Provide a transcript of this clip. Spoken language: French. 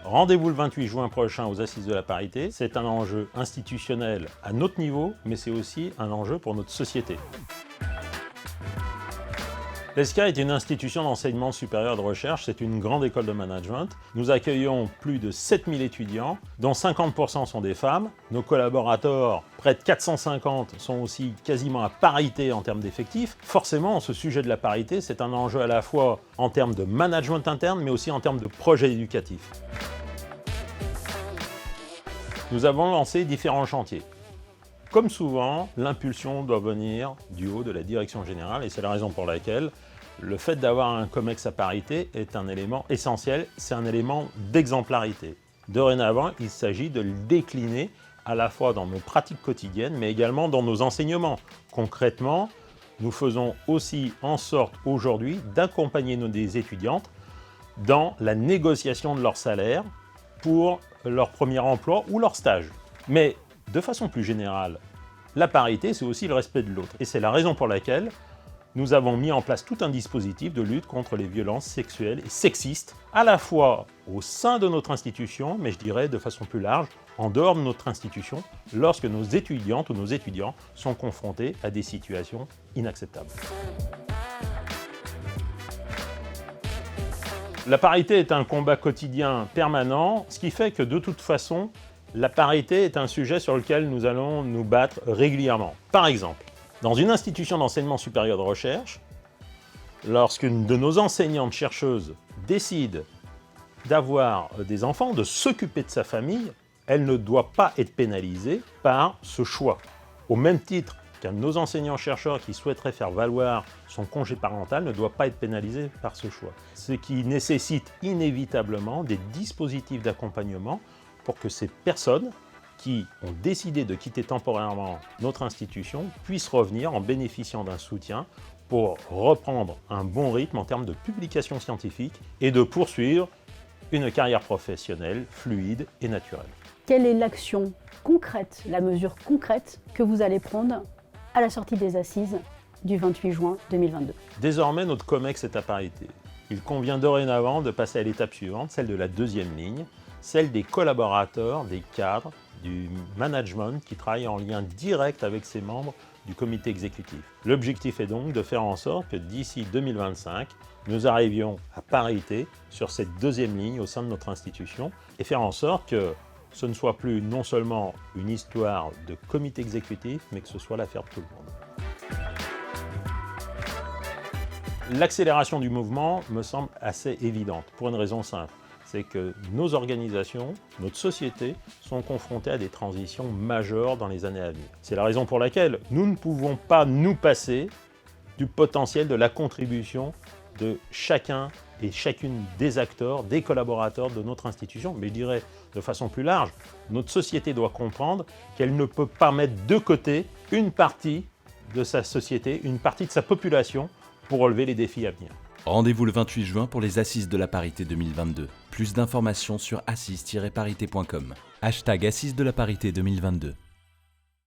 Rendez-vous le 28 juin prochain aux Assises de la parité. C'est un enjeu institutionnel à notre niveau, mais c'est aussi un enjeu pour notre société. L'ESCA est une institution d'enseignement supérieur et de recherche, c'est une grande école de management. Nous accueillons plus de 7000 étudiants, dont 50% sont des femmes. Nos collaborateurs, près de 450, sont aussi quasiment à parité en termes d'effectifs. Forcément, ce sujet de la parité, c'est un enjeu à la fois en termes de management interne, mais aussi en termes de projet éducatif. Nous avons lancé différents chantiers. Comme souvent, l'impulsion doit venir du haut de la direction générale et c'est la raison pour laquelle le fait d'avoir un COMEX à parité est un élément essentiel, c'est un élément d'exemplarité. Dorénavant, il s'agit de le décliner à la fois dans nos pratiques quotidiennes, mais également dans nos enseignements. Concrètement, nous faisons aussi en sorte aujourd'hui d'accompagner nos étudiantes dans la négociation de leur salaire pour leur premier emploi ou leur stage. Mais de façon plus générale, la parité, c'est aussi le respect de l'autre. Et c'est la raison pour laquelle nous avons mis en place tout un dispositif de lutte contre les violences sexuelles et sexistes, à la fois au sein de notre institution, mais je dirais de façon plus large, en dehors de notre institution, lorsque nos étudiantes ou nos étudiants sont confrontés à des situations inacceptables. La parité est un combat quotidien permanent, ce qui fait que de toute façon, la parité est un sujet sur lequel nous allons nous battre régulièrement. Par exemple, dans une institution d'enseignement supérieur de recherche, lorsqu'une de nos enseignantes chercheuses décide d'avoir des enfants, de s'occuper de sa famille, elle ne doit pas être pénalisée par ce choix. Au même titre qu'un de nos enseignants-chercheurs qui souhaiterait faire valoir son congé parental ne doit pas être pénalisé par ce choix. Ce qui nécessite inévitablement des dispositifs d'accompagnement pour que ces personnes qui ont décidé de quitter temporairement notre institution puissent revenir en bénéficiant d'un soutien pour reprendre un bon rythme en termes de publication scientifique et de poursuivre une carrière professionnelle fluide et naturelle. Quelle est l'action concrète, la mesure concrète que vous allez prendre à la sortie des assises du 28 juin 2022 ? Désormais, notre COMEX est à parité. Il convient dorénavant de passer à l'étape suivante, celle de la deuxième ligne, celle des collaborateurs, des cadres, du management qui travaillent en lien direct avec ses membres du comité exécutif. L'objectif est donc de faire en sorte que d'ici 2025, nous arrivions à parité sur cette deuxième ligne au sein de notre institution et faire en sorte que ce ne soit plus non seulement une histoire de comité exécutif, mais que ce soit l'affaire de tout le monde. L'accélération du mouvement me semble assez évidente, pour une raison simple. C'est que nos organisations, notre société, sont confrontées à des transitions majeures dans les années à venir. C'est la raison pour laquelle nous ne pouvons pas nous passer du potentiel de la contribution de chacun et chacune des acteurs, des collaborateurs de notre institution. Mais je dirais de façon plus large, notre société doit comprendre qu'elle ne peut pas mettre de côté une partie de sa société, une partie de sa population pour relever les défis à venir. Rendez-vous le 28 juin pour les Assises de la parité 2022. Plus d'informations sur assises-parité.com. #Assises de la parité 2022.